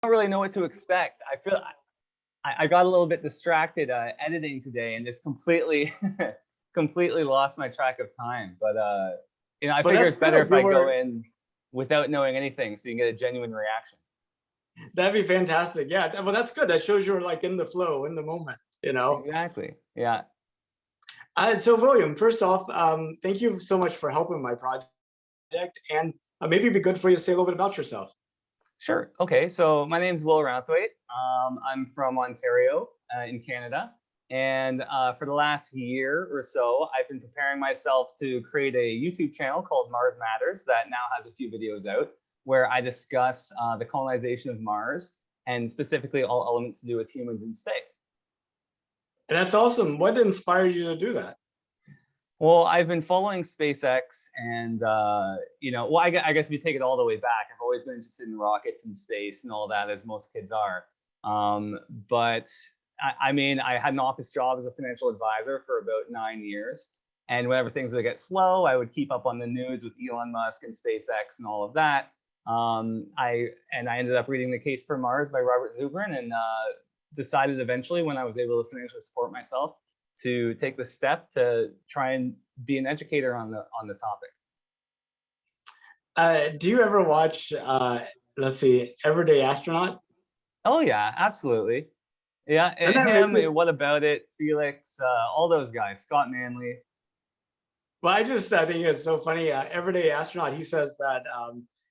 don't really know what to expect. I feel I got a little bit distracted editing today and just completely completely lost my track of time. But I But figure that's it's better good. if I go in without knowing anything, so you can get a genuine reaction. That'd be fantastic. Yeah. Well, that's good. That shows you're like in the flow, in the moment. Exactly. Yeah. So William, first off, thank you so much for helping my project, and maybe it'd be good for you to say a little bit about yourself. Sure. Okay. So my name's Will Rounthwaite. I'm from Ontario in Canada. And for the last year or so, I've been preparing myself to create a YouTube channel called Mars Matters that now has a few videos out where I discuss the colonization of Mars and specifically all elements to do with humans in space. And that's awesome. What inspired you to do that? Well, I've been following SpaceX and, well, I guess if you take it all the way back, I've always been interested in rockets and space and all that, as most kids are. But I mean, I had an office job as a financial advisor for about 9 years. And whenever things would get slow, I would keep up on the news with Elon Musk and SpaceX and all of that. I ended up reading The Case for Mars by Robert Zubrin and decided eventually, when I was able to financially support myself, to take the step to try and be an educator on the topic. Do you ever watch, let's see, Everyday Astronaut? Oh yeah, absolutely. Yeah, him, What About It, Felix, all those guys, Scott Manley. Well, I think it's so funny. Everyday Astronaut, he says that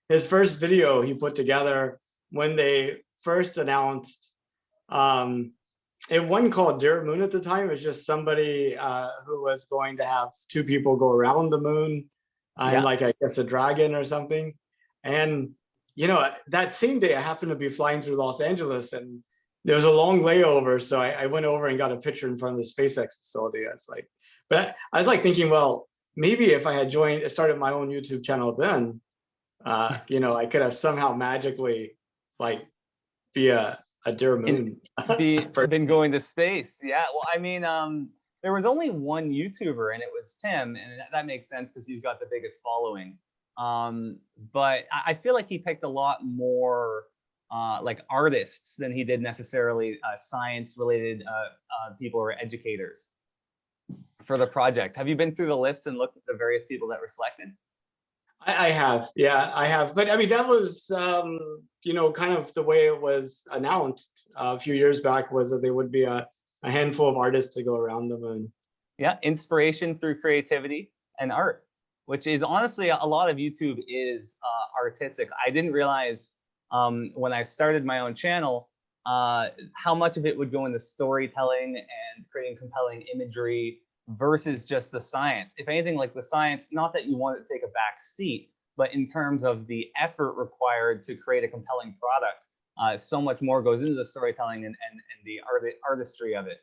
his first video he put together when they first announced, it wasn't called Dear Moon at the time. It was just somebody who was going to have two people go around the moon and like, I guess, a dragon or something. And, that same day I happened to be flying through Los Angeles and there was a long layover. So I went over and got a picture in front of the SpaceX facility. I was like thinking, well, maybe if I had started my own YouTube channel then, I could have somehow magically be a Dear Moon. Been going to space. Yeah. Well, I mean, there was only one YouTuber and it was Tim, and that makes sense because he's got the biggest following. But I feel like he picked a lot more like artists than he did necessarily science-related people or educators for the project. Have you been through the list and looked at the various people that were selected? I have, yeah, I have. But I mean, that was, kind of the way it was announced a few years back, was that there would be a handful of artists to go around the moon. Yeah, inspiration through creativity and art, which is honestly a lot of YouTube is artistic. I didn't realize when I started my own channel how much of it would go into storytelling and creating compelling imagery versus just the science. If anything, like the science, not that you want it to take a back seat, but in terms of the effort required to create a compelling product, so much more goes into the storytelling and the artistry of it.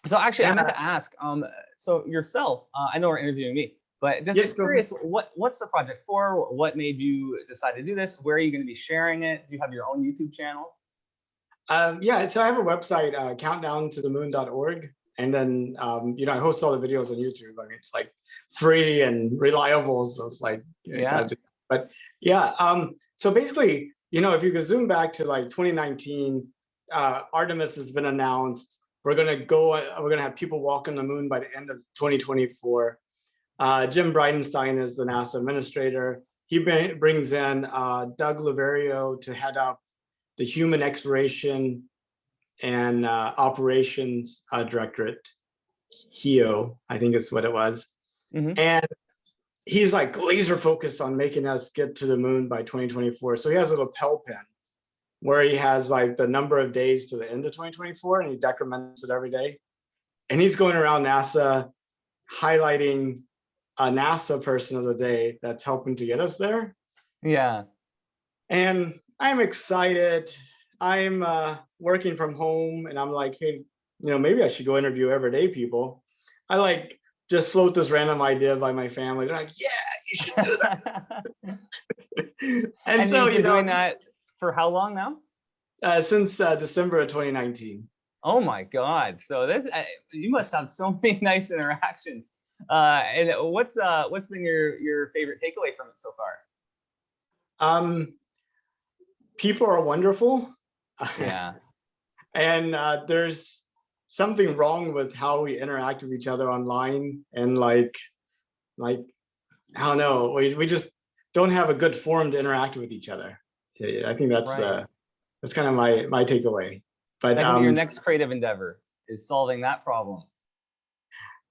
So actually, I meant to ask, so yourself, I know we're interviewing me, but just curious, what's the project for? What made you decide to do this? Where are you going to be sharing it? Do you have your own YouTube channel? Yeah, so I have a website, countdowntothemoon.org. And then, I host all the videos on YouTube. I mean, it's like free and reliable. So it's like, yeah. But yeah, so basically, if you could zoom back to like 2019, Artemis has been announced. We're going to have people walk on the moon by the end of 2024. Jim Bridenstine is the NASA administrator. He brings in Doug Laverio to head up the Human Exploration and Operations Directorate, HEO, I think is what it was. Mm-hmm. And he's like laser focused on making us get to the moon by 2024. So he has a lapel pin where he has like the number of days to the end of 2024 and he decrements it every day. And he's going around NASA highlighting a NASA person of the day that's helping to get us there. Yeah. And I'm excited. I'm working from home and I'm like, hey, maybe I should go interview everyday people. I like just float this random idea by my family. They're like, yeah, you should do that. and so you've been doing that for how long now? Since December of 2019. Oh my God. So this, you must have so many nice interactions. And what's been your favorite takeaway from it so far? people are wonderful. Yeah. And there's something wrong with how we interact with each other online. And like, I don't know, we just don't have a good forum to interact with each other. Yeah, I think that's Right. that's kind of my takeaway. But That could be your next creative endeavor, is solving that problem.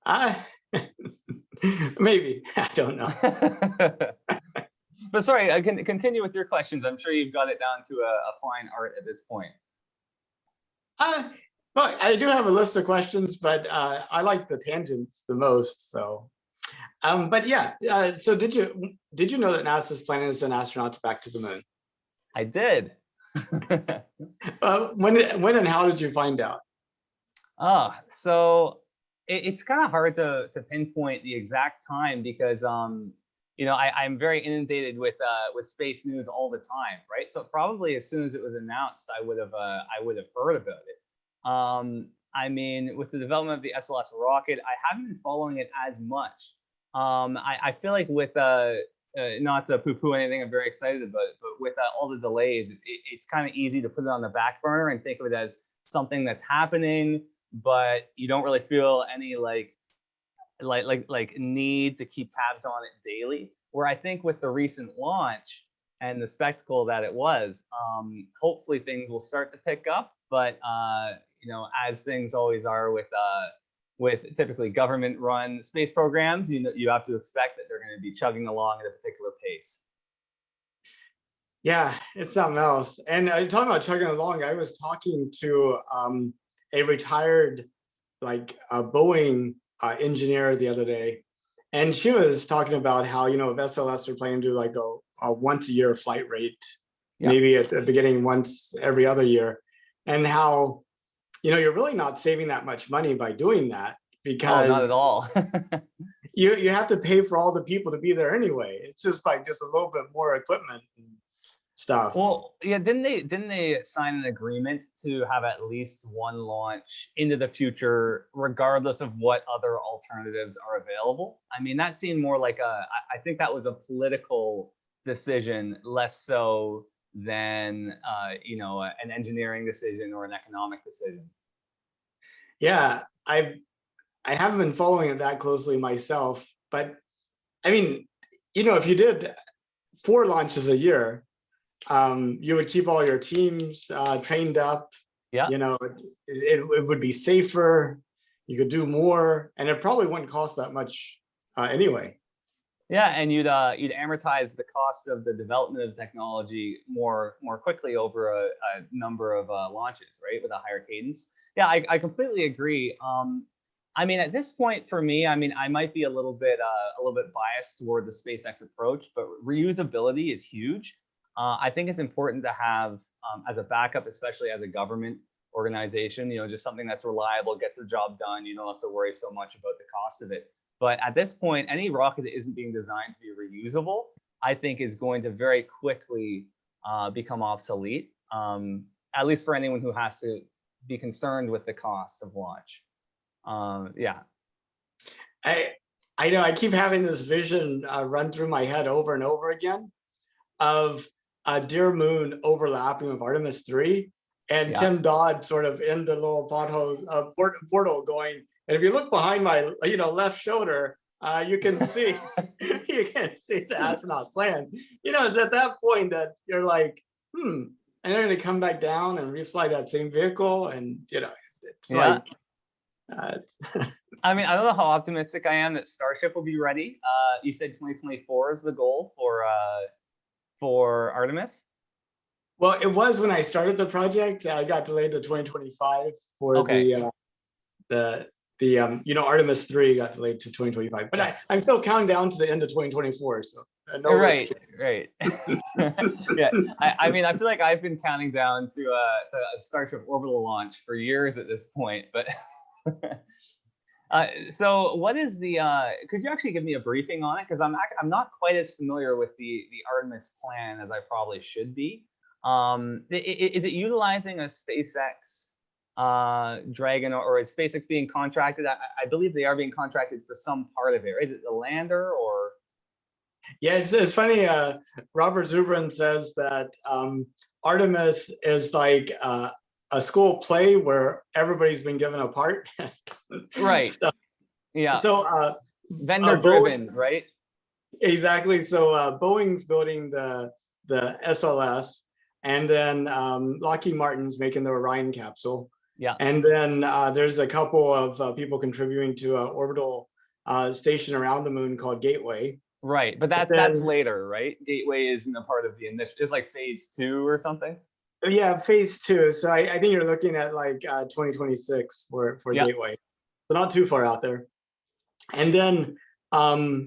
I maybe, I don't know. But sorry, I can continue with your questions. I'm sure you've got it down to a fine art at this point. But I do have a list of questions, but I like the tangents the most. So, but yeah. So did you know that NASA's planning to send astronauts back to the moon? I did. When and how did you find out? So it's kind of hard to pinpoint the exact time because you know, I'm very inundated with space news all the time, right? So probably as soon as it was announced, I would have heard about it. I mean, with the development of the SLS rocket, I haven't been following it as much. I feel like with not to poo-poo anything, I'm very excited about it, but with all the delays, it's kind of easy to put it on the back burner and think of it as something that's happening, but you don't really feel any like need to keep tabs on it daily. Where I think with the recent launch and the spectacle that it was, hopefully things will start to pick up. But you know, as things always are with typically government-run space programs, you know, you have to expect that they're going to be chugging along at a particular pace. Yeah, it's something else. And talking about chugging along, I was talking to a retired like a Boeing engineer the other day, and she was talking about how, you know, if SLS are planning to do like a once a year flight rate, Yeah. maybe at the beginning once every other year, and how, you know, you're really not saving that much money by doing that Oh, not at because all. you have to pay for all the people to be there anyway. It's just like just a little bit more equipment and stuff. Well, yeah, didn't they sign an agreement to have at least one launch into the future, regardless of what other alternatives are available? I mean, that seemed more like I think that was a political decision, less so than you know, an engineering decision or an economic decision. Yeah, I haven't been following it that closely myself, but I mean, you know, if you did 4 launches a year, you would keep all your teams trained up. Yeah. You know, it would be safer. You could do more, and it probably wouldn't cost that much anyway. Yeah, and you'd amortize the cost of the development of technology more quickly over a number of launches, right, with a higher cadence. Yeah, I completely agree. I mean, at this point, for me, I mean, I might be a little bit biased toward the SpaceX approach, but reusability is huge. I think it's important to have as a backup, especially as a government organization. You know, just something that's reliable, gets the job done. You don't have to worry so much about the cost of it. But at this point, any rocket that isn't being designed to be reusable, I think, is going to very quickly become obsolete. At least for anyone who has to be concerned with the cost of launch. Yeah. I know I keep having this vision run through my head over and over again of Dear Moon overlapping with Artemis 3, and Yeah. Tim Dodd sort of in the little potholes portal going. And if you look behind my, you know, left shoulder, you can see the astronauts land. You know, it's at that point that you're like, and they're going to come back down and refly that same vehicle, and you know, it's Yeah. like. I mean, I don't know how optimistic I am that Starship will be ready. You said 2024 is the goal for Artemis. Well, it was when I started the project. I got delayed to 2025 for Okay. the you know, Artemis 3 got delayed to 2025, but I'm still counting down to the end of 2024. So no Right, risk. right. Yeah, I mean, I feel like I've been counting down to a Starship orbital launch for years at this point, but. So what is the could you actually give me a briefing on it, because I'm not quite as familiar with the Artemis plan as I probably should be. Is it utilizing a SpaceX Dragon, or is SpaceX being contracted? I believe they are being contracted for some part of it. Is it the lander or? Yeah, it's funny. Robert Zubrin says that Artemis is like a school play where everybody's been given a part. Right. Yeah. So Vendor Boeing, driven, right? exactly. So Boeing's building the SLS, and then Lockheed Martin's making the Orion capsule, Yeah. and then there's a couple of people contributing to an orbital station around the moon called Gateway. Right. But And that's then later, right? Gateway isn't a part of the initial. It's like phase 2 or something. yeah, phase 2. So I think you're looking at like 2026 for Yeah. Gateway. So not too far out there. And then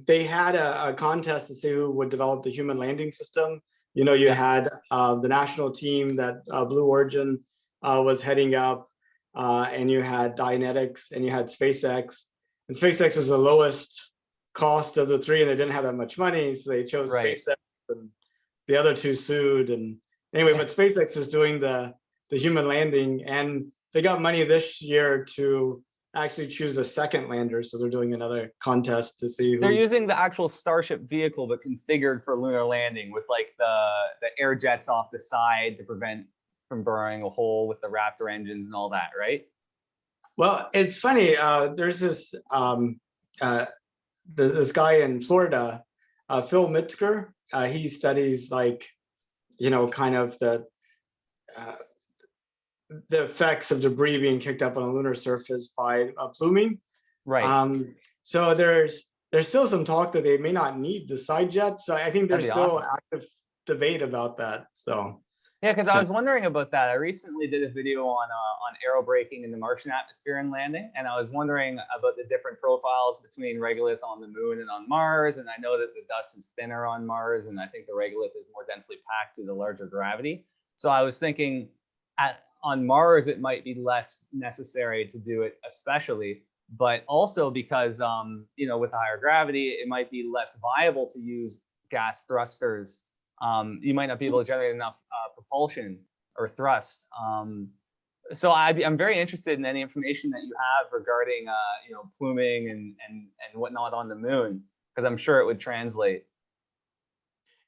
they had a contest to see who would develop the human landing system. You know, you Yeah. had the national team that Blue Origin was heading up, and you had Dynetics, and you had SpaceX. And SpaceX was the lowest cost of the three, and they didn't have that much money, so they chose Right. SpaceX, and the other two sued. And anyway, but SpaceX is doing the human landing, and they got money this year to actually choose a second lander. So they're doing another contest to see who. They're using the actual Starship vehicle, but configured for lunar landing with like the air jets off the side to prevent from burning a hole with the Raptor engines and all that, right? Well, it's funny. There's this this guy in Florida, Phil Mitzker. He studies like, you know, kind of uh, the effects of debris being kicked up on a lunar surface by pluming. Right. So there's still some talk that they may not need the side jets. So I think That'd there's be still awesome. active debate about that. So Yeah, because it's I kind was wondering about that. I recently did a video on aerobraking in the Martian atmosphere and landing, and I was wondering about the different profiles between regolith on the moon and on Mars. And I know that the dust is thinner on Mars, and I think the regolith is more densely packed due to the larger gravity. So I was thinking, on Mars it might be less necessary to do it, especially, but also because you know, with the higher gravity, it might be less viable to use gas thrusters. You might not be able to generate enough propulsion or thrust. So I'm very interested in any information that you have regarding you know, pluming and whatnot on the moon, because I'm sure it would translate.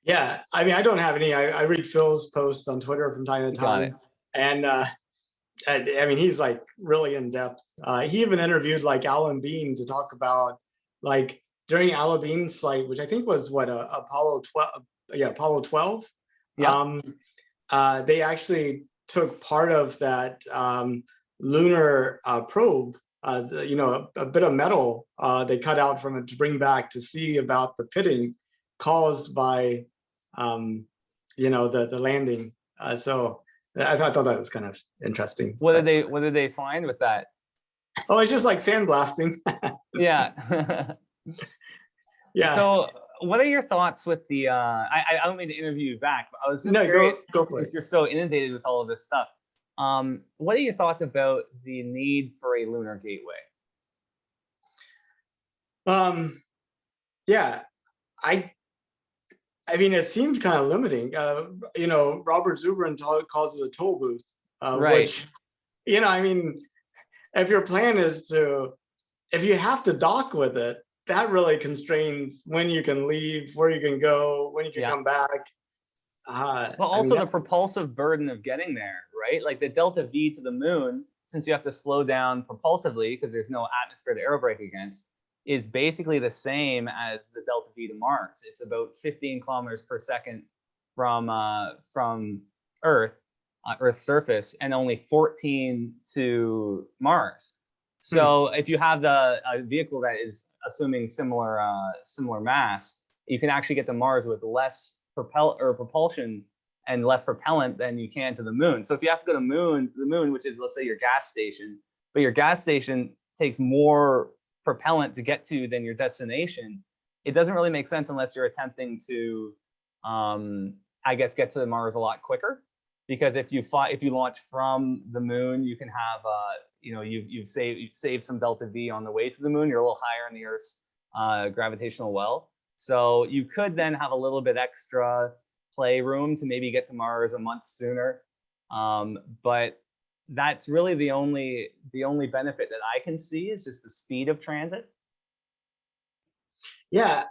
Yeah, I mean, I don't have any. I read Phil's posts on Twitter from time to Got it. time, and I mean, he's like really in depth. He even interviewed like Alan Bean to talk about like during Alan Bean's flight, which I think was what Apollo 12. Yeah, Apollo 12. Yeah. They actually took part of that lunar probe. You know, a bit of metal they cut out from it to bring back to see about the pitting caused by you know, the landing. So I thought that was kind of interesting. What did they find with that? Oh, it's just like sandblasting. Yeah. Yeah. So what are your thoughts with the I don't mean to interview you back, but I was just No, curious, go for it. because you're so inundated with all of this stuff. What are your thoughts about the need for a lunar gateway? Yeah, I mean, it seems kind of limiting. You know, Robert Zubrin calls it a toll booth, Right. which, you know, I mean, if your plan is to, if you have to dock with it, that really constrains when you can leave, where you can go, when you can Yeah. come back. But I mean, also the propulsive burden of getting there, right? Like the delta V to the moon, since you have to slow down propulsively because there's no atmosphere to aerobrake against, is basically the same as the delta V to Mars. It's about 15 kilometers per second from Earth, Earth's surface, and only 14 to Mars. So if you have the vehicle that is assuming similar mass, you can actually get to Mars with less propulsion and less propellant than you can to the moon. So if you have to go to the moon, which is, let's say, your gas station, but your gas station takes more propellant to get to than your destination, it doesn't really make sense unless you're attempting to, I guess, get to Mars a lot quicker. Because if you launch from the moon, you can have, you know, you've saved some delta V on the way to the moon. You're a little higher in the Earth's gravitational well. So you could then have a little bit extra playroom to maybe get to Mars a month sooner. But that's really the only benefit that I can see is just the speed of transit. yeah,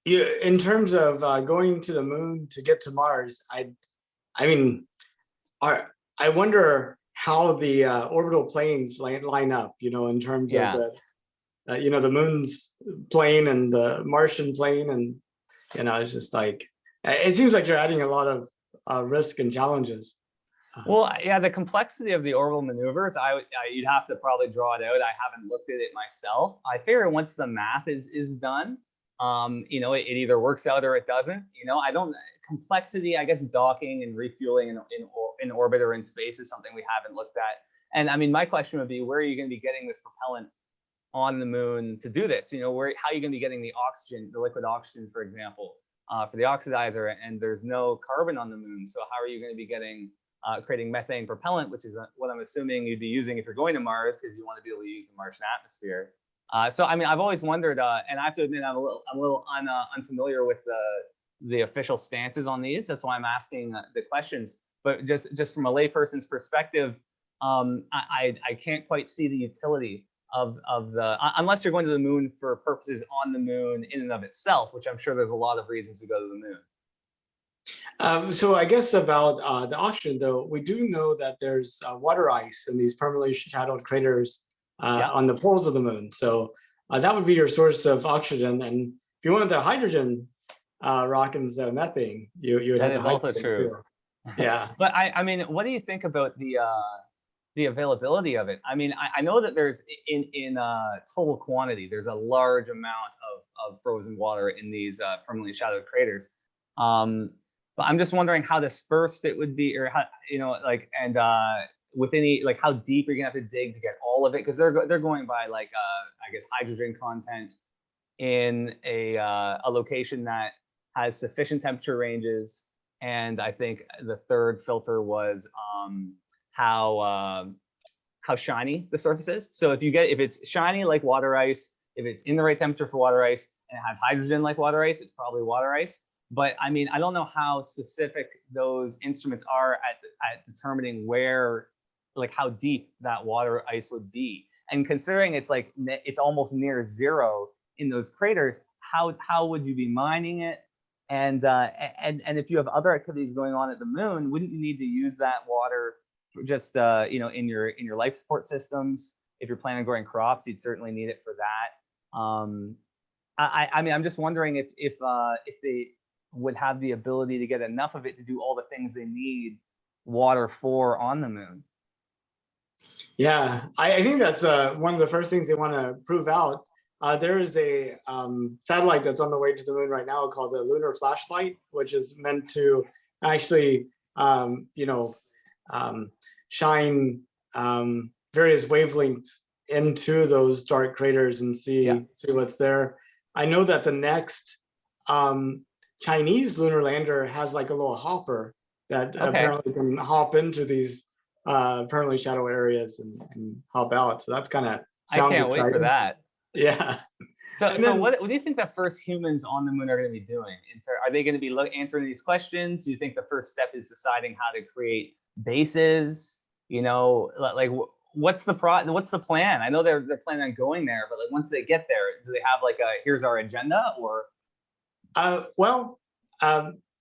in terms of going to the moon to get to Mars, I mean, I wonder how the orbital planes line up, in terms of Yeah. the moon's plane and the Martian plane, and it's just like it seems like you're adding a lot of risk and challenges. Well, yeah, the complexity of the orbital maneuvers, you'd have to probably draw it out. I haven't looked at it myself. I figure once the math is done, it either works out or it doesn't. I don't complexity. I guess docking and refueling in orbit or in space is something we haven't looked at. And I mean, my question would be, where are you going to be getting this propellant on the moon to do this? How are you going to be getting the oxygen, the liquid oxygen, for example, for the oxidizer? And there's no carbon on the moon, so how are you going to be getting creating methane propellant, which is what I'm assuming you'd be using if you're going to Mars, because you want to be able to use the Martian atmosphere. So I mean, I've always wondered, and I have to admit, I'm a little unfamiliar with the official stances on these. That's why I'm asking the questions. But just from a layperson's perspective, I can't quite see the utility of the unless you're going to the moon for purposes on the moon in and of itself, which I'm sure there's a lot of reasons to go to the moon. So I guess about the oxygen, though, we do know that there's water ice in these permanently shadowed craters on the poles of the moon. So that would be your source of oxygen. And if you wanted the hydrogen rock instead of methane, you would have That is also true. Yeah. But I mean, what do you think about the availability of it? I mean, I know that there's in total quantity, there's a large amount of frozen water in these permanently shadowed craters. But I'm just wondering how dispersed it would be, or how, and with any, like how deep you're gonna have to dig to get all of it, because they're going by like I guess hydrogen content in a location that has sufficient temperature ranges, and I think the third filter was how shiny the surface is. So if it's shiny like water ice, if it's in the right temperature for water ice, and it has hydrogen like water ice, it's probably water ice. But I mean, I don't know how specific those instruments are at determining where, like how deep that water ice would be. And considering it's like it's almost near zero in those craters, how would you be mining it? And if you have other activities going on at the moon, wouldn't you need to use that water for just in your life support systems? If you're planning on growing crops, you'd certainly need it for that. I mean, I'm just wondering if they would have the ability to get enough of it to do all the things they need water for on the moon. Yeah, I think that's one of the first things they want to prove out. There is a satellite that's on the way to the moon right now called the Lunar Flashlight, which is meant to actually, shine various wavelengths into those dark craters and see what's there. I know that the next Chinese lunar lander has like a little hopper that apparently can hop into these permanently shadow areas and hop out. So that's kind of sounds I can't exciting. wait for that. Yeah. So what do you think the first humans on the moon are going to be doing? Are they going to be answering these questions? Do you think the first step is deciding how to create bases? Like what's the plan? I know they're planning on going there, but like once they get there, do they have like here's our agenda, or?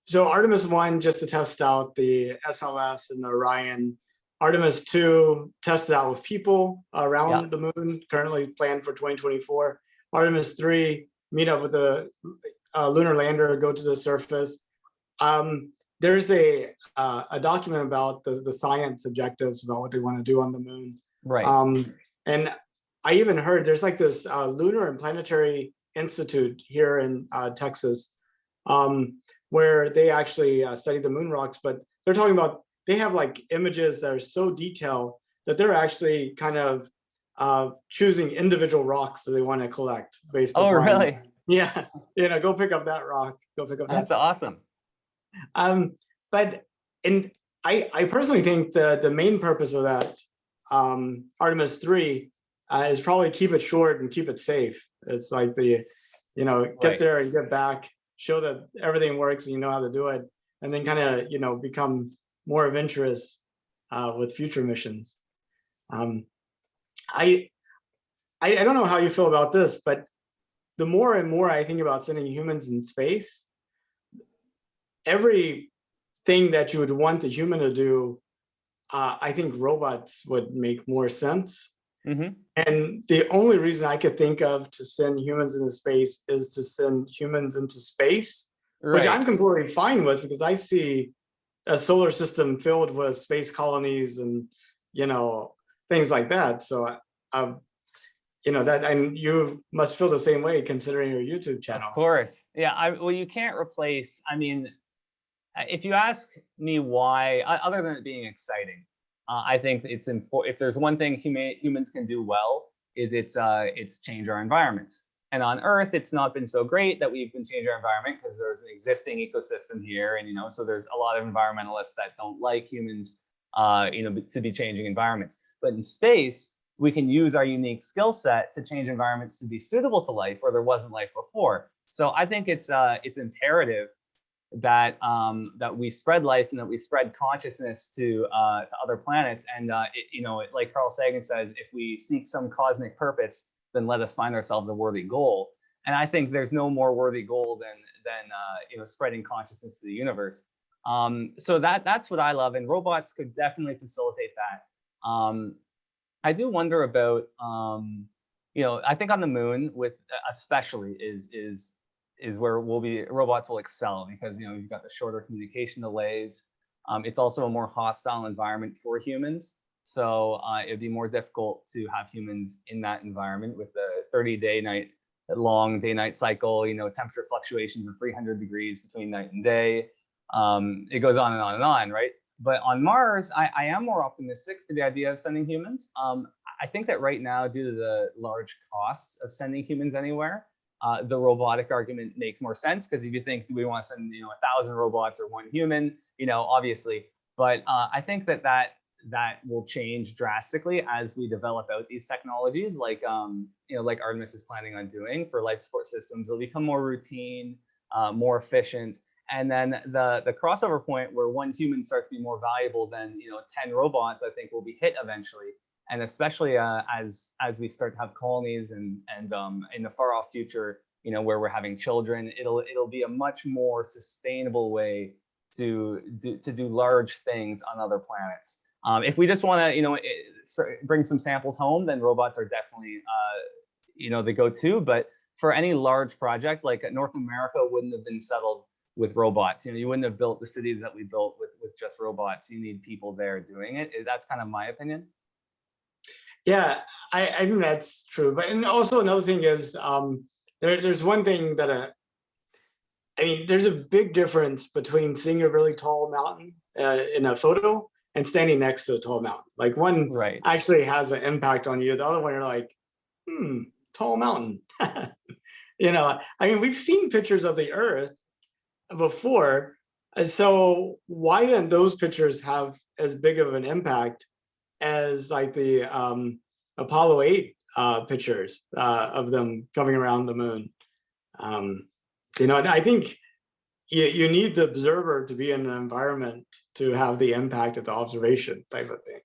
So Artemis 1, just to test out the SLS and the Orion. Artemis 2 tested out with people around the moon, currently planned for 2024. Artemis 3, meet up with the lunar lander, go to the surface. There's a document about the science objectives about what they want to do on the moon. Right. And I even heard there's like this Lunar and Planetary Institute here in Texas, where they actually study the moon rocks, but they're talking about, they have like images that are so detailed that they're actually kind of choosing individual rocks that they want to collect based on. Oh, really? Yeah. Go pick up that rock. Go pick up that. That's awesome. But I personally think the main purpose of that Artemis 3 is probably keep it short and keep it safe. It's like get there and get back, show that everything works and you know how to do it, and then kind of become more of interest with future missions. I don't know how you feel about this, but the more and more I think about sending humans in space, every thing that you would want the human to do, I think robots would make more sense. Hmm. And the only reason I could think of to send humans into space is to send humans into space, which I'm Right. completely fine with because I see a solar system filled with space colonies and, you know, things like that. So, you know, that, and you must feel the same way considering your YouTube Of channel. course. Yeah. Well, you can't replace, I mean, if you ask me why, other than it being exciting, I think it's important. If there's one thing humans can do well, is it's change our environments. And on Earth, it's not been so great that we've been changing our environment because there's an existing ecosystem here, and so there's a lot of environmentalists that don't like humans, to be changing environments. But in space, we can use our unique skill set to change environments to be suitable to life where there wasn't life before. So I think it's imperative that we spread life and that we spread consciousness to other planets. And like Carl Sagan says, if we seek some cosmic purpose, then let us find ourselves a worthy goal. And I think there's no more worthy goal than spreading consciousness to the universe. So that's what I love, and robots could definitely facilitate that. I do wonder about I think on the moon with especially is where robots will excel, because you've got the shorter communication delays. It's also a more hostile environment for humans, so it'd be more difficult to have humans in that environment with the 30-day long day-night cycle. Temperature fluctuations of 300 degrees between night and day. It goes on and on and on, right? But on Mars, I am more optimistic for the idea of sending humans. I think that right now, due to the large costs of sending humans anywhere, the robotic argument makes more sense, because if you think, do we want to send 1,000 robots or one human, obviously. But I think that will change drastically as we develop out these technologies, like like Artemis is planning on doing for life support systems. It'll become more routine, more efficient. And then the crossover point where one human starts to be more valuable than 10 robots, I think will be hit eventually. And especially as we start to have colonies and in the far off future, where we're having children, it'll be a much more sustainable way to do large things on other planets. If we just want to bring some samples home, then robots are definitely the go-to. But for any large project, like North America wouldn't have been settled with robots. You wouldn't have built the cities that we built with just robots. You need people there doing it. That's kind of my opinion. Yeah, I think that's true. But and also another thing is there's one thing that I mean, there's a big difference between seeing a really tall mountain in a photo and standing next to a tall mountain. Like one Right. actually has an impact on you. The other one, you're like, tall mountain. I mean, we've seen pictures of the Earth before. So why didn't those pictures have as big of an impact as like the Apollo 8 pictures of them coming around the moon? And I think you need the observer to be in an environment to have the impact of the observation type of thing.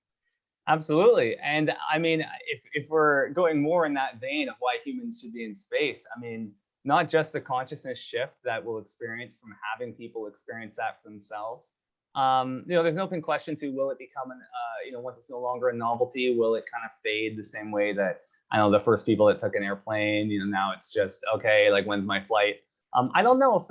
Absolutely. And I mean, if we're going more in that vein of why humans should be in space, I mean, not just the consciousness shift that we'll experience from having people experience that for themselves. There's an open question to, will it become once it's no longer a novelty, will it kind of fade the same way that, I know, the first people that took an airplane, now it's just, okay, like, when's my flight? I don't know if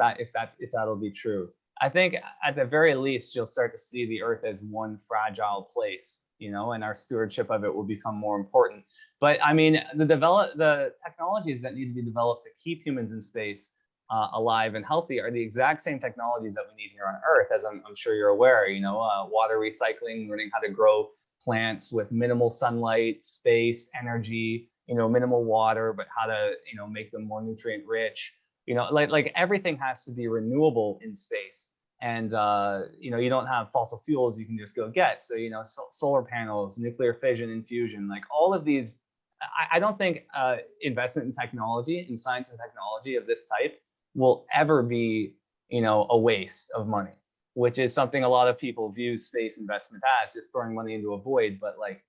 that'll be true. I think at the very least, you'll start to see the Earth as one fragile place, and our stewardship of it will become more important. But I mean, the technologies that need to be developed to keep humans in space alive and healthy are the exact same technologies that we need here on Earth, as I'm sure you're aware. Water recycling, learning how to grow plants with minimal sunlight, space, energy, minimal water, but how to make them more nutrient rich. Like everything has to be renewable in space. And you don't have fossil fuels you can just go get. So solar panels, nuclear fission and fusion, like all of these. I don't think investment in technology, in science and technology of this type, will ever be a waste of money, which is something a lot of people view space investment as, just throwing money into a void. But like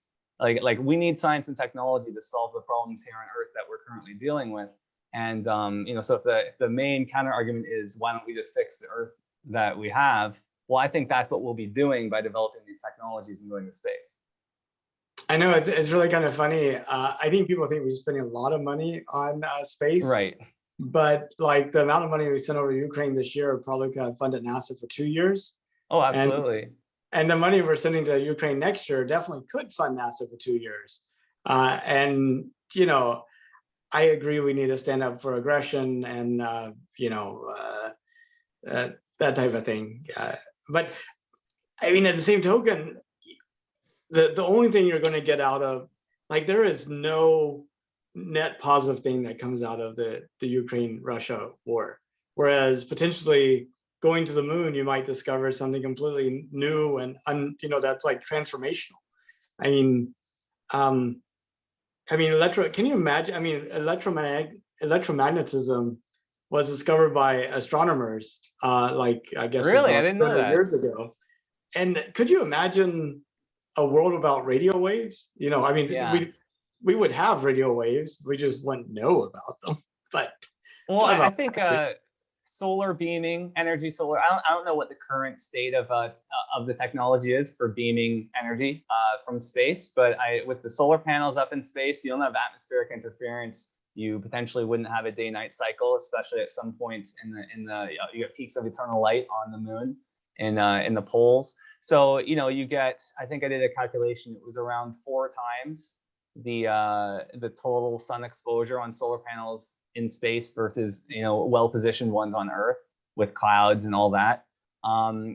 we need science and technology to solve the problems here on Earth that we're currently dealing with. And so if the main counter argument is, why don't we just fix the Earth that we have, Well, I think that's what we'll be doing by developing these technologies and going to space. I know it's really kind of funny. I think people think we're spending a lot of money on space, Right. but like the amount of money we sent over to Ukraine this year probably could have funded NASA for 2 years. Oh, And absolutely. and the money we're sending to Ukraine next year definitely could fund NASA for 2 years. And you know, I agree we need to stand up for aggression and that type of thing. But I mean, at the same token, the only thing you're going to get out of, like, there is no net positive thing that comes out of the Ukraine-Russia war. Whereas potentially going to the moon, you might discover something completely new and that's like transformational. I mean, can you imagine? I mean, electromagnetism was discovered by astronomers, like I guess Really? I about didn't know 30 that. years ago. And could you imagine a world without radio waves? I mean, Yeah. we would have radio waves, we just wouldn't know about them. But Well, talk I about think solar beaming, energy solar. I don't know what the current state of the technology is for beaming energy from space, but with the solar panels up in space, you don't have atmospheric interference. You potentially wouldn't have a day-night cycle, especially at some points you get peaks of eternal light on the moon in the poles. So you get. I think I did a calculation. It was around 4 times the total sun exposure on solar panels in space versus well-positioned ones on Earth with clouds and all that.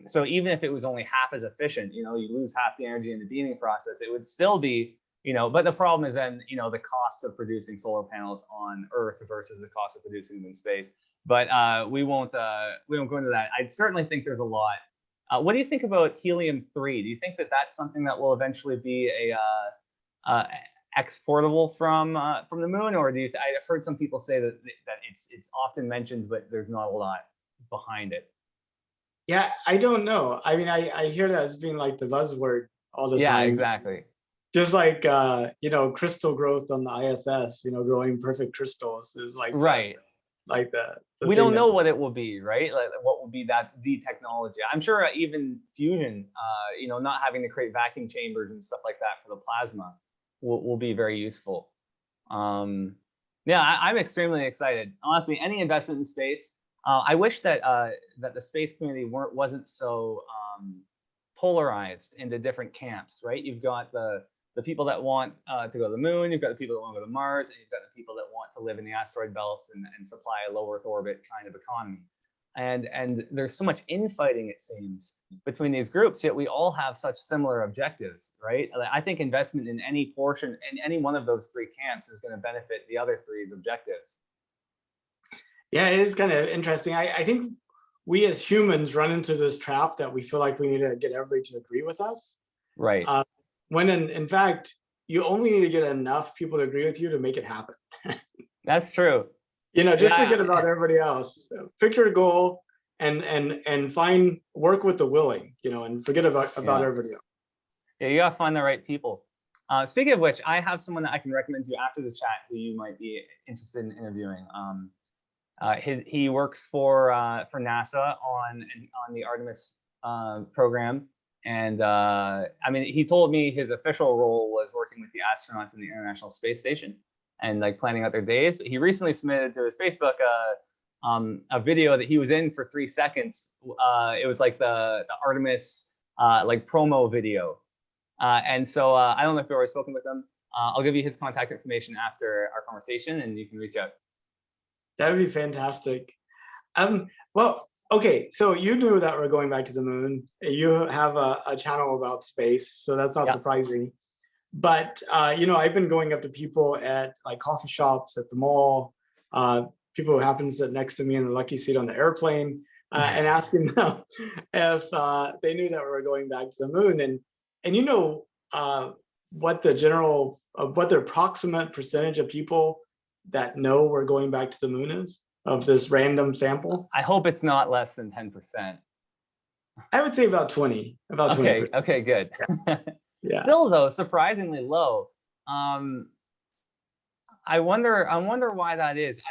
So even if it was only half as efficient, you lose half the energy in the beaming process, it would still be, but the problem is then, the cost of producing solar panels on Earth versus the cost of producing them in space. But we won't go into that. I certainly think there's a lot. What do you think about helium-3? Do you think that that's something that will eventually be exportable from the moon, or I've heard some people say that it's often mentioned, but there's not a lot behind it. Yeah, I don't know. I mean, I hear that as being like the buzzword all the Yeah, time. exactly. Just like crystal growth on the ISS, growing perfect crystals is like right. The we thing don't know what it will be, right? Like what will be the technology. I'm sure even fusion, not having to create vacuum chambers and stuff like that for the plasma will be very useful. Yeah, I'm extremely excited. Honestly, any investment in space. I wish that that the space community wasn't so polarized into different camps, right? You've got the people that want to go to the moon, you've got the people that want to go to Mars, and you've got the people that want to live in the asteroid belts and supply a low Earth orbit kind of economy. And there's so much infighting, it seems, between these groups, yet we all have such similar objectives, right? I think investment in any portion, in any one of those 3 camps is going to benefit the other 3's objectives. Yeah, it is kind of interesting. I think we as humans run into this trap that we feel like we need to get everybody to agree with us. Right. When in fact, you only need to get enough people to agree with you to make it happen. That's true. Just forget about everybody else. Pick your goal and work with the willing, and forget about everybody else. Yeah, you gotta find the right people. Speaking of which, I have someone that I can recommend to you after the chat who you might be interested in interviewing. He works for NASA on the Artemis program, and I mean, he told me his official role was working with the astronauts in the International Space Station and like planning out their days. But he recently submitted to his Facebook a video that he was in for 3 seconds. It was like the Artemis like promo video, and so I don't know if you've already spoken with him. I'll give you his contact information after our conversation, and you can reach out. That would be fantastic. Well, okay, so you knew that we're going back to the moon. You have a channel about space, so that's not surprising. But I've been going up to people at like coffee shops, at the mall, people who happen to sit next to me in a lucky seat on the airplane, and asking them if they knew that we were going back to the moon. And what the approximate percentage of people that know we're going back to the moon is of this random sample? I hope it's not less than 10%. I would say about 20. About 20%. Okay, good. Yeah. Still, though, surprisingly low. I wonder why that is.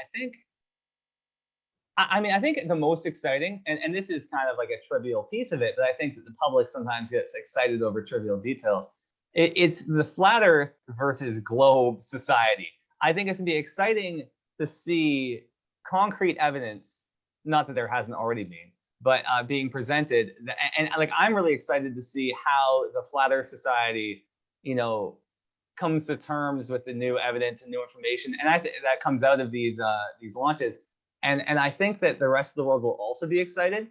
I mean, I think the most exciting, and this is kind of like a trivial piece of it, but I think that the public sometimes gets excited over trivial details. It's the flat Earth versus globe society. I think it's gonna be exciting to see concrete evidence, not that there hasn't already been, but being presented. And like, I'm really excited to see how the flat Earth society, you know, comes to terms with the new evidence and new information, and that comes out of these launches. And I think that the rest of the world will also be excited.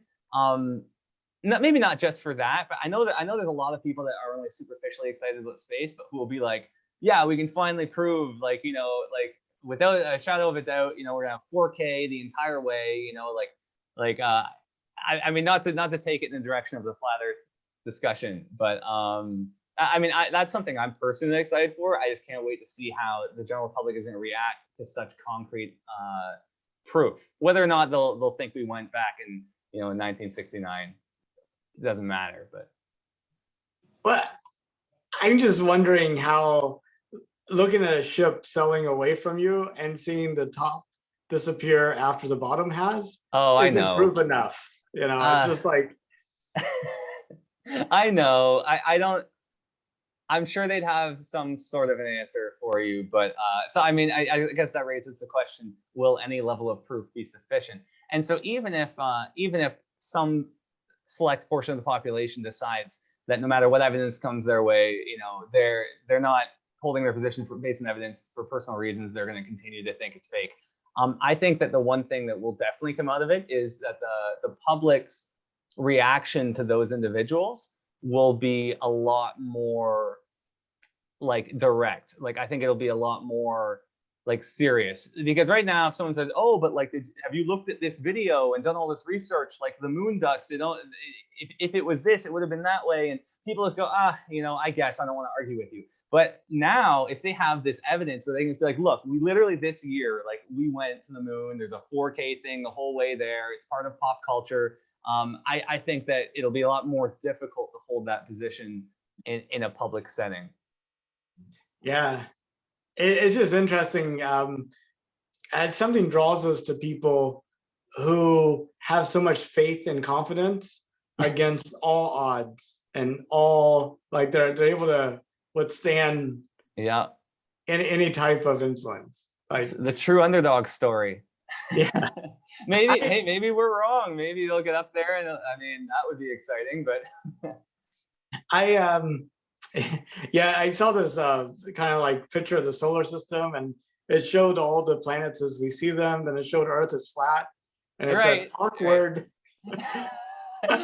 Maybe not just for that, but I know there's a lot of people that are only superficially excited about space, but who will be like, yeah, we can finally prove, like, you know, like without a shadow of a doubt, you know, we're gonna have 4K the entire way, you know, I mean, not to take it in the direction of the flat Earth discussion, but I mean, that's something I'm personally excited for. I just can't wait to see how the general public is going to react to such concrete proof. Whether or not they'll think we went back in, you know, in 1969, it doesn't matter. But I'm just wondering how looking at a ship sailing away from you and seeing the top disappear after the bottom has Oh, I isn't know. proof enough. You know, it's just like, I know. I don't. I'm sure they'd have some sort of an answer for you, but so I mean, I guess that raises the question: will any level of proof be sufficient? And so even if some select portion of the population decides that no matter what evidence comes their way, you know, they're not holding their position based on evidence for personal reasons, they're going to continue to think it's fake. I think that the one thing that will definitely come out of it is that the public's reaction to those individuals will be a lot more like direct. Like, I think it'll be a lot more like serious, because right now if someone says, oh, but like, have you looked at this video and done all this research, like the moon dust, you know, if it was this, it would have been that way, and people just go, you know, I guess I don't want to argue with you. But now if they have this evidence where they can just be like, look, we literally this year, like, we went to the moon, there's a 4K thing the whole way there, it's part of pop culture. I think that it'll be a lot more difficult to hold that position in a public setting. yeah, it's just interesting. And something draws us to people who have so much faith and confidence against all odds, and all, like, they're able to withstand Yeah, any type of influence. it's Like, the true underdog story. yeah, Maybe, I, hey, maybe we're wrong. Maybe they'll get up there, and I mean, that would be exciting. But I yeah, I saw this kind of like picture of the solar system, and it showed all the planets as we see them, then it showed Earth is flat, and it said right, awkward.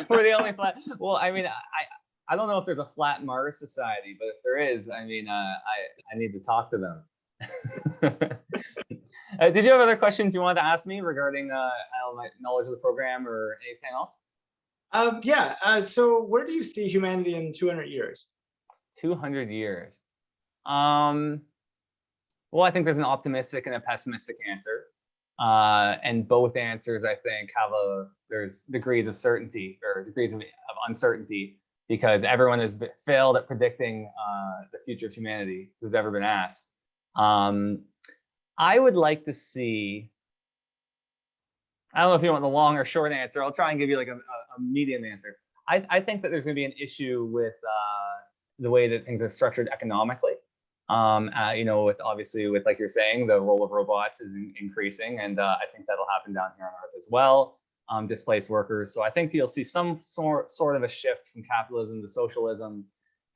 we're the only flat. Well, I mean, I don't know if there's a flat Mars society, but if there is, I mean, I need to talk to them. Did you have other questions you wanted to ask me regarding my knowledge of the program or anything else? Yeah, so where do you see humanity in 200 years? 200 years. Well, I think there's an optimistic and a pessimistic answer. And both answers, I think, there's degrees of certainty or degrees of uncertainty, because everyone has failed at predicting the future of humanity who's ever been asked. I would like to see, I don't know if you want the long or short answer. I'll try and give you like a medium answer. I think that there's going to be an issue with the way that things are structured economically. You know, obviously with, like you're saying, the role of robots is increasing, and I think that'll happen down here on Earth as well. Displaced workers. So I think you'll see some sort of a shift from capitalism to socialism,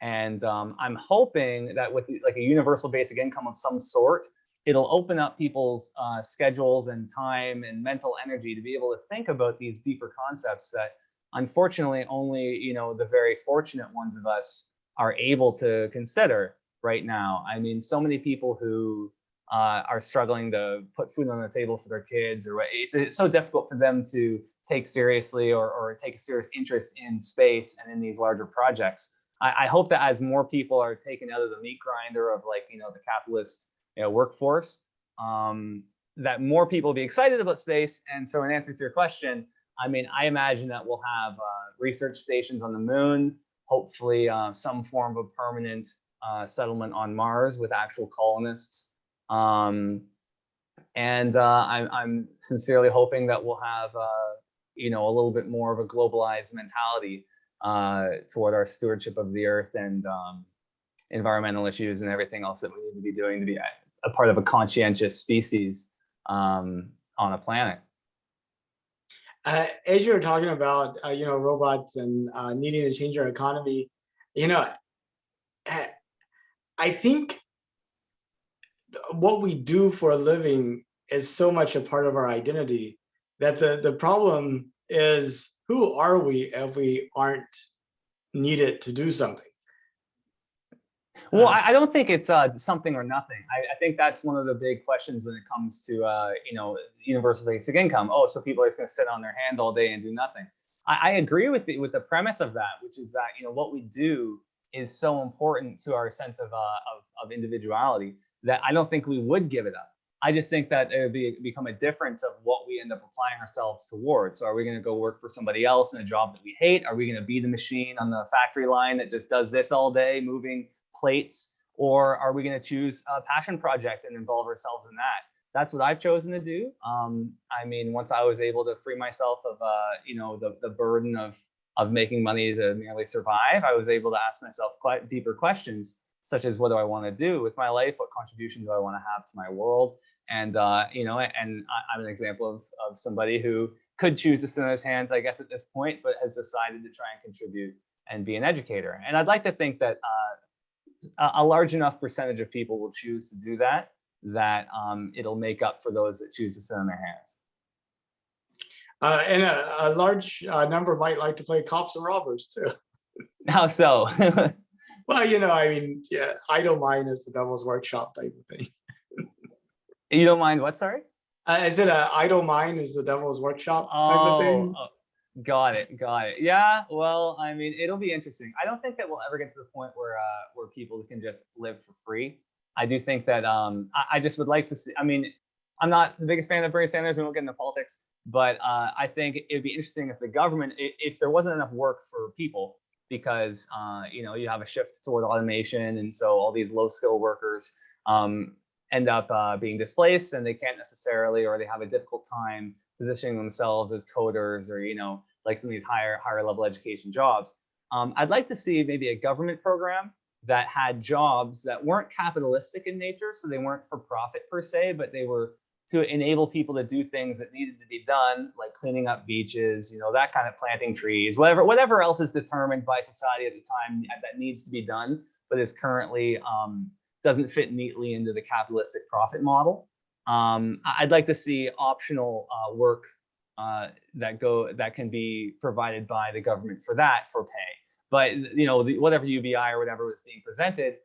and I'm hoping that with like a universal basic income of some sort, it'll open up people's schedules and time and mental energy to be able to think about these deeper concepts that unfortunately only, you know, the very fortunate ones of us are able to consider right now. I mean, so many people who are struggling to put food on the table for their kids, or it's so difficult for them to take seriously or take a serious interest in space and in these larger projects. I hope that as more people are taken out of the meat grinder of, like, you know, the capitalist, you know, workforce, that more people will be excited about space. And so in answer to your question, I mean, I imagine that we'll have research stations on the moon, hopefully some form of permanent settlement on Mars with actual colonists. And I'm sincerely hoping that we'll have you know, a little bit more of a globalized mentality toward our stewardship of the earth and environmental issues and everything else that we need to be doing to be a part of a conscientious species on a planet. As you were talking about, robots and needing to change our economy, you know, eh, I think what we do for a living is so much a part of our identity that the problem is, who are we if we aren't needed to do something? Well, I don't think it's something or nothing. I think that's one of the big questions when it comes to you know, universal basic income. Oh, so people are just going to sit on their hands all day and do nothing. I agree with the premise of that, which is that, you know, what we do is so important to our sense of individuality that I don't think we would give it up. I just think that it would become a difference of what we end up applying ourselves towards. So are we going to go work for somebody else in a job that we hate? Are we going to be the machine on the factory line that just does this all day, moving plates? Or are we going to choose a passion project and involve ourselves in that? That's what I've chosen to do. I mean, once I was able to free myself of you know, the burden of making money to merely survive, I was able to ask myself quite deeper questions, such as, what do I want to do with my life? What contribution do I want to have to my world? And you know, and I'm an example of somebody who could choose to sit on his hands, I guess, at this point, but has decided to try and contribute and be an educator. And I'd like to think that a large enough percentage of people will choose to do that, that it'll make up for those that choose to sit on their hands. And a large number might like to play cops and robbers too. How so? Well, I mean, yeah, idle mind is the devil's workshop type of thing. You don't mind what? Sorry. Is it a idle mind is the devil's workshop type of Oh, thing? got it, got it. Yeah, well, I mean, it'll be interesting. I don't think that we'll ever get to the point where people can just live for free. I do think that I just would like to see. I mean, I'm not the biggest fan of Bernie Sanders. We won't get into politics, but I think it'd be interesting if the government, if there wasn't enough work for people, because you know, you have a shift toward automation, and so all these low skill workers um, end up being displaced, and they can't necessarily, or they have a difficult time positioning themselves as coders, or, you know, like some of these higher level education jobs. I'd like to see maybe a government program that had jobs that weren't capitalistic in nature, so they weren't for profit per se, but they were to enable people to do things that needed to be done, like cleaning up beaches, you know, that kind of, planting trees, whatever else is determined by society at the time that needs to be done, but is currently doesn't fit neatly into the capitalistic profit model. I'd like to see optional work that can be provided by the government for that, for pay. But you know, whatever UBI or whatever was being presented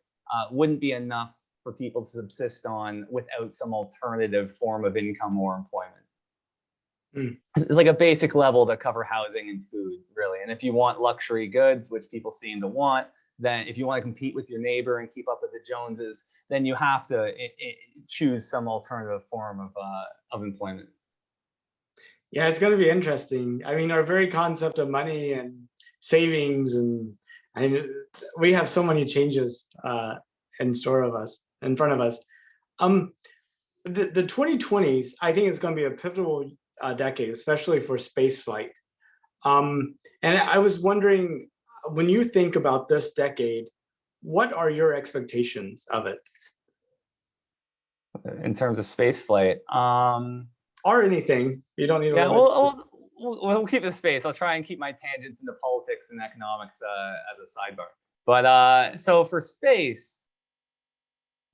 wouldn't be enough for people to subsist on without some alternative form of income or employment. Mm. It's like a basic level to cover housing and food, really. And if you want luxury goods, which people seem to want, then if you want to compete with your neighbor and keep up with the Joneses, then you have to choose some alternative form of employment. Yeah, it's going to be interesting. I mean, our very concept of money and savings, and we have so many changes in front of us. Um, the 2020s, I think, is going to be a pivotal decade, especially for space flight. And I was wondering, when you think about this decade, what are your expectations of it? In terms of space flight, Or anything. You don't need to yeah, limit. we'll keep the space. I'll try and keep my tangents into politics and economics as a sidebar. But so for space,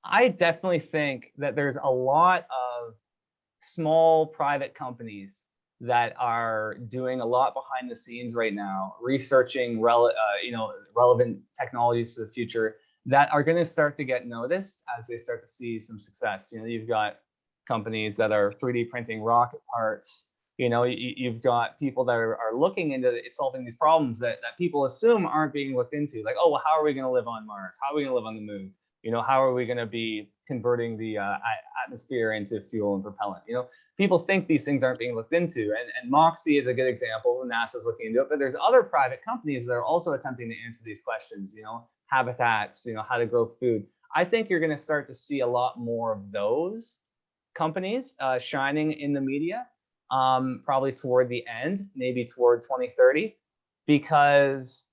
I definitely think that there's a lot of small private companies that are doing a lot behind the scenes right now, researching you know, relevant technologies for the future that are going to start to get noticed as they start to see some success. You know, you've got companies that are 3D printing rocket parts. You know, you've got people that are looking into solving these problems that people assume aren't being looked into. Like, oh, well, how are we going to live on Mars? How are we going to live on the moon? You know, how are we going to be converting the atmosphere into fuel and propellant? You know, people think these things aren't being looked into. And Moxie is a good example. NASA's looking into it, but there's other private companies that are also attempting to answer these questions, you know, habitats, you know, how to grow food. I think you're going to start to see a lot more of those companies shining in the media, probably toward the end, maybe toward 2030, because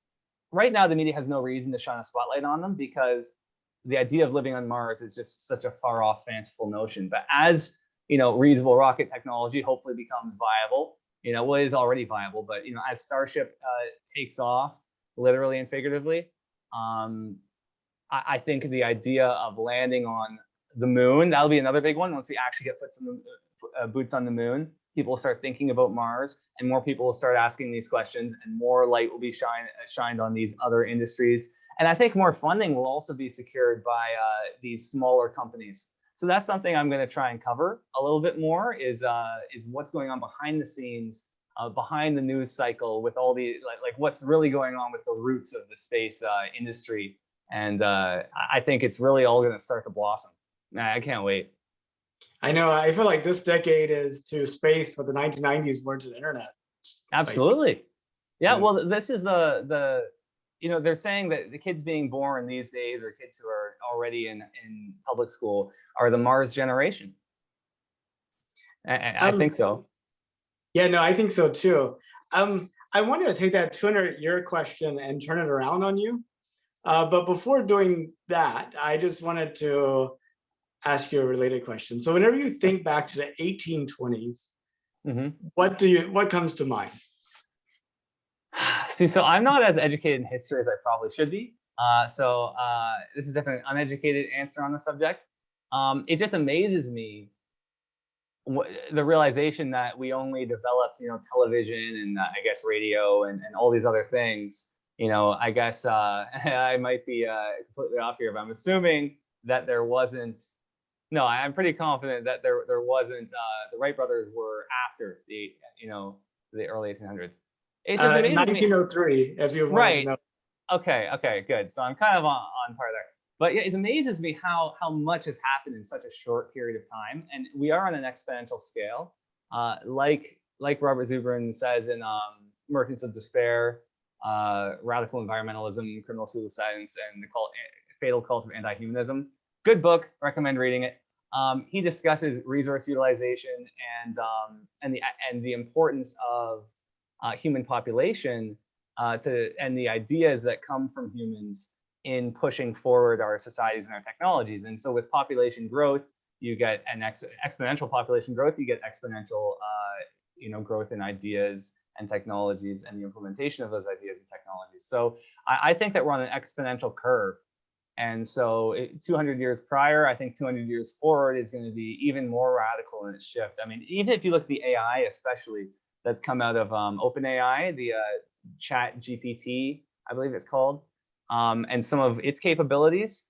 right now the media has no reason to shine a spotlight on them, because the idea of living on Mars is just such a far off, fanciful notion. But as reusable rocket technology hopefully becomes viable, well, it is already viable, but as Starship takes off, literally and figuratively, I think the idea of landing on the moon, that'll be another big one. Once we actually get boots on the moon, people will start thinking about Mars, and more people will start asking these questions, and more light will be shined on these other industries. And I think more funding will also be secured by these smaller companies. So that's something I'm going to try and cover a little bit more, is what's going on behind the scenes, behind the news cycle, with all the like what's really going on with the roots of the space industry. And I think it's really all going to start to blossom. I can't wait. I know. I feel like this decade is to space what the 1990s were to the internet. Absolutely. Yeah. Well, this is they're saying that the kids being born these days, or kids who are already in public school, are the Mars generation. I think so. Yeah, no, I think so too. I wanted to take that 200-year question and turn it around on you. But before doing that, I just wanted to ask you a related question. So whenever you think back to the 1820s, what comes to mind? See, so I'm not as educated in history as I probably should be. So this is definitely an uneducated answer on the subject. It just amazes me the realization that we only developed, television and I guess radio and all these other things. I guess I might be completely off here, but I'm assuming that there wasn't. No, I'm pretty confident that there wasn't. The Wright brothers were after the early 1800s. It's just amazing. 1903, if you wanted to know. Okay, good. So I'm kind of on par there. But yeah, it amazes me how much has happened in such a short period of time, and we are on an exponential scale. Like Robert Zubrin says in Merchants of Despair, Radical Environmentalism, Criminal Suicides, and the Fatal Cult of Anti-Humanism. Good book, recommend reading it. He discusses resource utilization and the importance of human population and the ideas that come from humans in pushing forward our societies and our technologies. And so with population growth, you get an exponential population growth, you get exponential growth in ideas and technologies and the implementation of those ideas and technologies. So I think that we're on an exponential curve. And so 200 years prior, I think 200 years forward is going to be even more radical in its shift. I mean, even if you look at the AI, especially, that's come out of OpenAI, the Chat GPT, I believe it's called, and some of its capabilities,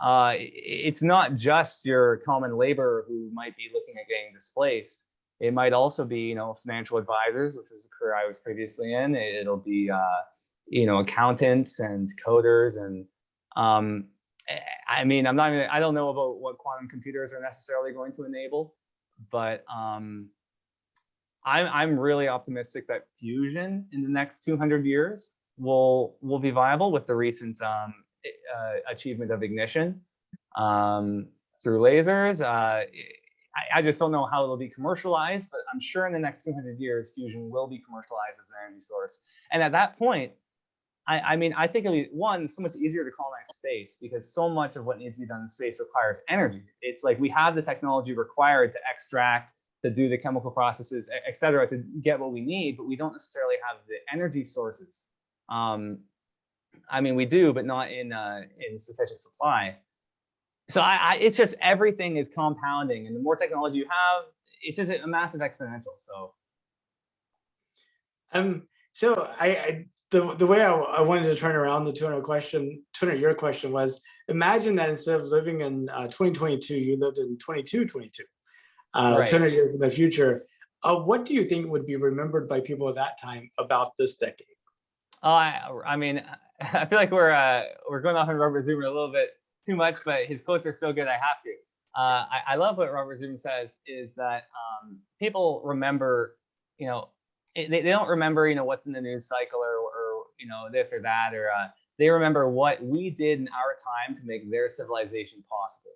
it's not just your common laborer who might be looking at getting displaced. It might also be, financial advisors, which was a career I was previously in. It'll be, accountants and coders. And I mean, I don't know about what quantum computers are necessarily going to enable, but I'm really optimistic that fusion in the next 200 years will be viable with the recent achievement of ignition through lasers. I just don't know how it'll be commercialized, but I'm sure in the next 200 years, fusion will be commercialized as an energy source. And at that point, I mean, I think it'll be, one, so much easier to colonize space, because so much of what needs to be done in space requires energy. It's like we have the technology required to extract, to do the chemical processes, et cetera, to get what we need, but we don't necessarily have the energy sources. I mean, we do, but not in sufficient supply. So it's just everything is compounding, and the more technology you have, it's just a massive exponential. So, the way I wanted to turn around the 200-year question was, imagine that instead of living in 2022, you lived in 2222, right. 200 years in the future. What do you think would be remembered by people at that time about this decade? I mean, I feel like we're going off on Robert Zubrin a little bit too much, but his quotes are so good, I have to. I love what Robert Zubrin says, is that people remember, they don't remember, what's in the news cycle or this or that, or they remember what we did in our time to make their civilization possible.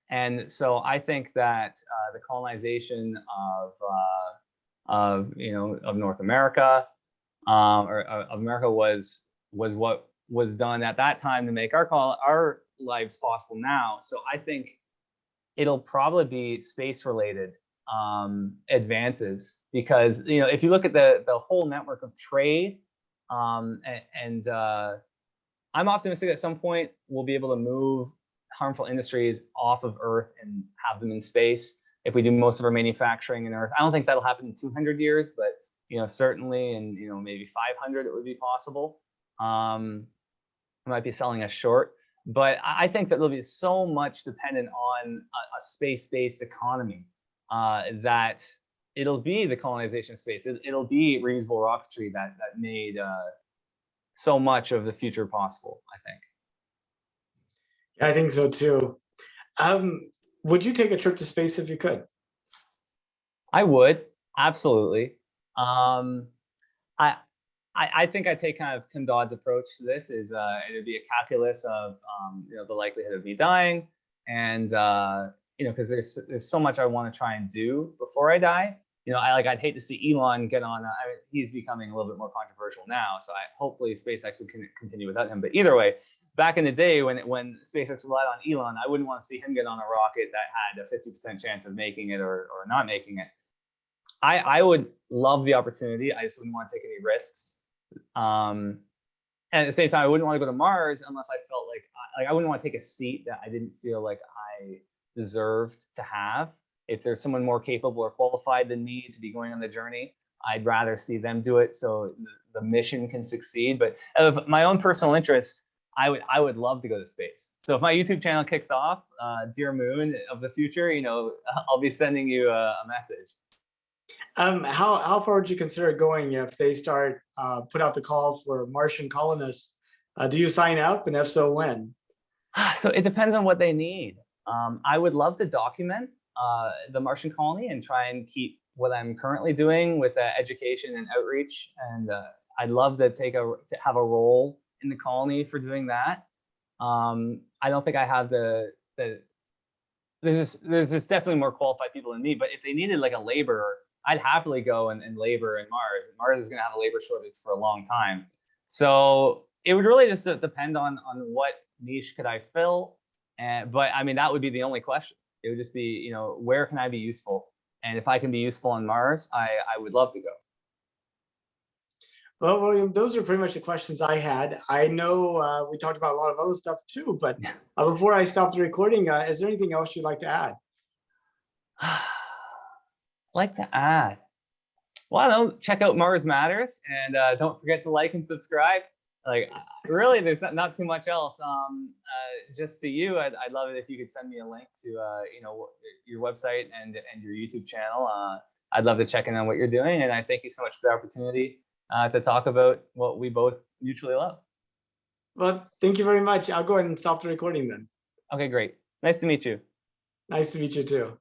And so I think that the colonization of North America, or of America, was what was done at that time to make our lives possible now. So I think it'll probably be space related advances, because if you look at the whole network of trade, and I'm optimistic at some point we'll be able to move harmful industries off of Earth and have them in space. If we do most of our manufacturing in Earth, I don't think that'll happen in 200 years, but certainly in maybe 500 it would be possible. It might be selling us short, but I think that there'll be so much dependent on a space-based economy that it'll be the colonization of space. It'll be reusable rocketry that made so much of the future possible, I think. I think so too. Would you take a trip to space if you could? I would, absolutely. Um, I, I think I take kind of Tim Dodd's approach to this. Is it'd be a calculus of the likelihood of me dying, and because there's so much I want to try and do before I die. I'd hate to see Elon get on. He's becoming a little bit more controversial now, so hopefully SpaceX would continue without him. But either way, back in the day when SpaceX relied on Elon, I wouldn't want to see him get on a rocket that had a 50% chance of making it or not making it. I would love the opportunity. I just wouldn't want to take any risks. And at the same time, I wouldn't want to go to Mars unless I felt like I wouldn't want to take a seat that I didn't feel like I deserved to have. If there's someone more capable or qualified than me to be going on the journey, I'd rather see them do it so the mission can succeed. But of my own personal interest, I would love to go to space. So if my YouTube channel kicks off, dear Moon of the future, I'll be sending you a message. How far would you consider going if they start put out the call for Martian colonists? Do you sign up, and if so, when? So it depends on what they need. I would love to document the Martian colony and try and keep what I'm currently doing with education and outreach. And I'd love to have a role in the colony for doing that. I don't think I have there's just definitely more qualified people than me. But if they needed like a laborer, I'd happily go and labor in Mars. Mars is going to have a labor shortage for a long time. So it would really just depend on what niche could I fill. But I mean, that would be the only question. It would just be, where can I be useful? And if I can be useful on Mars, I would love to go. Well, William, those are pretty much the questions I had. I know we talked about a lot of other stuff too, but before I stop the recording, is there anything else you'd like to add? Like to add? Well, check out Mars Matters, and don't forget to like and subscribe. Really, there's not too much else. Just to you, I'd love it if you could send me a link to your website and your YouTube channel. I'd love to check in on what you're doing, and I thank you so much for the opportunity to talk about what we both mutually love. Well, thank you very much. I'll go ahead and stop the recording then. Okay, great. Nice to meet you. Nice to meet you too.